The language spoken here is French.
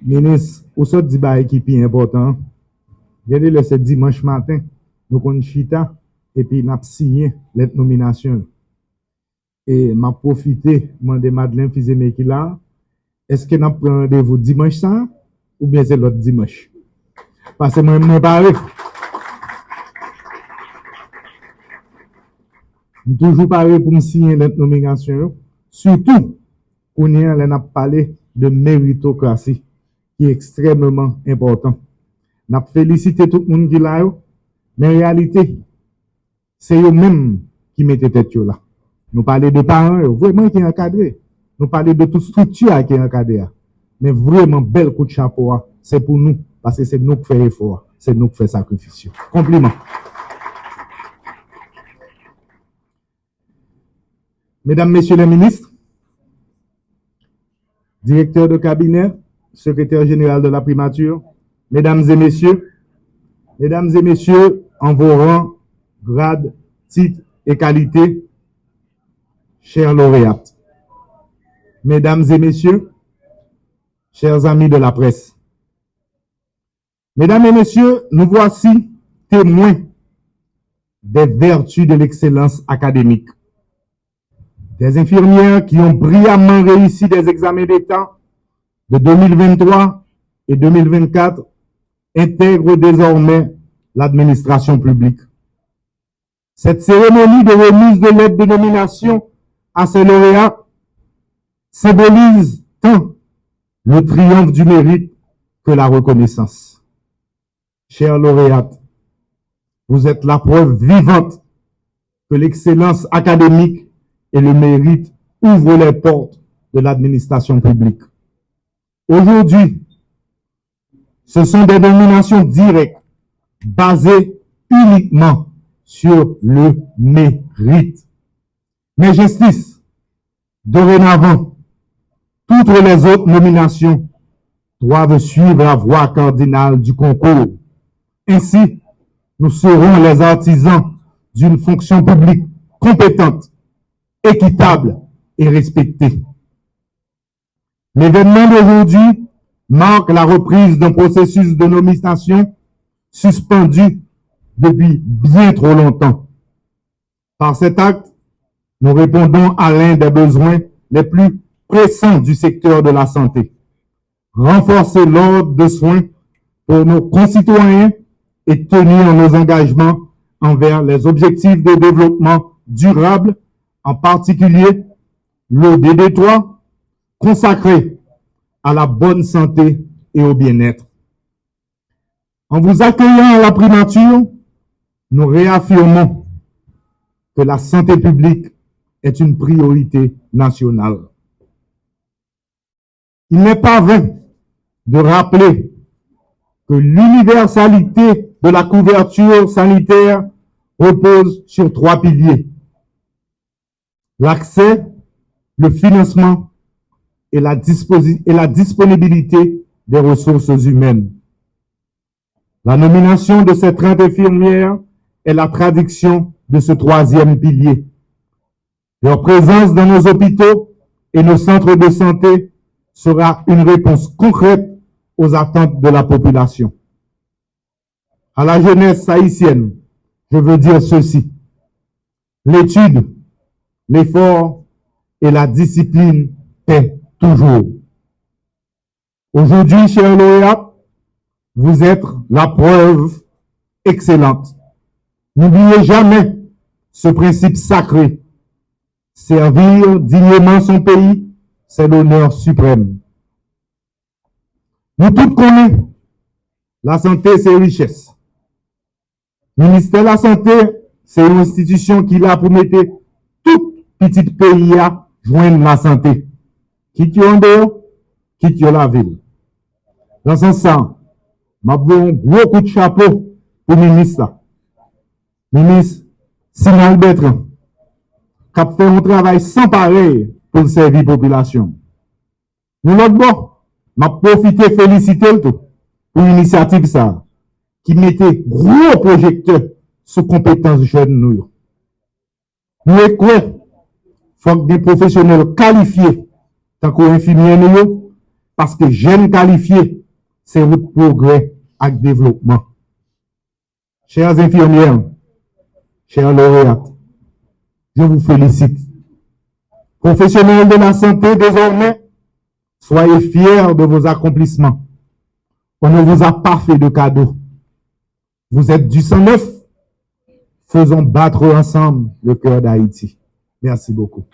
Ministre, ou ça dit bah équipe important. Regardez le ce dimanche matin, nous avons chita et puis nous avons signé les nominations. Et m'a profité, demander Madeleine Fizeme qui là, est-ce que nous prenons rendez-vous dimanche ça ou bien c'est l'autre dimanche? Parce que moi, je me parle. Je suis toujours parlé pour me signer les nominations. Surtout, qu'on a parlé de méritocratie, qui est extrêmement important. Nous félicité tout le monde qui l'a eu, mais en réalité, c'est eux-mêmes qui mettent tête là. Nous parlons de parents, vraiment qui sont encadrés. Nous parlons de toute structure qui est encadrée. Mais vraiment, bel coup de chapeau, c'est pour nous, parce que c'est nous qui faisons effort, c'est nous qui faisons sacrifice. Compliment. Mesdames, Messieurs les ministres, directeur de cabinet, secrétaire général de la primature, mesdames et messieurs, en vos rangs, grades, titres et qualités, chers lauréats, mesdames et messieurs, chers amis de la presse, mesdames et messieurs, nous voici témoins des vertus de l'excellence académique. Des infirmières qui ont brillamment réussi des examens d'État de 2023 et 2024 intègrent désormais l'administration publique. Cette cérémonie de remise de lettres de nomination à ces lauréats symbolise tant le triomphe du mérite que la reconnaissance. Chers lauréats, vous êtes la preuve vivante que l'excellence académique et le mérite ouvrent les portes de l'administration publique. Aujourd'hui, ce sont des nominations directes, basées uniquement sur le mérite. Mais justice, dorénavant, toutes les autres nominations doivent suivre la voie cardinale du concours. Ainsi, nous serons les artisans d'une fonction publique compétente, équitable et respectée. L'événement d'aujourd'hui marque la reprise d'un processus de nomination suspendu depuis bien trop longtemps. Par cet acte, nous répondons à l'un des besoins les plus pressants du secteur de la santé. Renforcer l'ordre de soins pour nos concitoyens et tenir nos engagements envers les objectifs de développement durable, en particulier l'ODD 3, consacré à la bonne santé et au bien-être. En vous accueillant à la primature, nous réaffirmons que la santé publique est une priorité nationale. Il n'est pas vain de rappeler que l'universalité de la couverture sanitaire repose sur 3 piliers: l'accès, le financement et la disponibilité des ressources humaines. La nomination de ces 30 infirmières est la traduction de ce 3e pilier. Leur présence dans nos hôpitaux et nos centres de santé sera une réponse concrète aux attentes de la population. À la jeunesse haïtienne, je veux dire ceci: l'étude, l'effort et la discipline paient toujours. Aujourd'hui, chers lauréats, vous êtes la preuve excellente. N'oubliez jamais ce principe sacré: servir dignement son pays, c'est l'honneur suprême. Nous tous connaissons, la santé c'est richesse. Le ministère de la Santé, c'est une institution qui est là pour mettre tout petit pays à joindre la santé. Quitte en dehors, quitte la ville. Dans ce sens, je veux un gros coup de chapeau pour le ministre. Ministre Signal Bertrand, qui a fait un travail sans pareil pour servir la population. Nous l'autre bon, je profite de féliciter le tout pour l'initiative ça, qui mettait gros projecteurs sur compétences jeunes nous. Nous est quoi? Faut que des professionnels qualifiés, tant qu'aux infirmiers nous, parce que jeunes qualifiés, c'est route progrès et développement. Chères infirmières, chers lauréats, je vous félicite. Professionnels de la santé, désormais, soyez fiers de vos accomplissements. On ne vous a pas fait de cadeau. Vous êtes du sang neuf. Faisons battre ensemble le cœur d'Haïti. Merci beaucoup.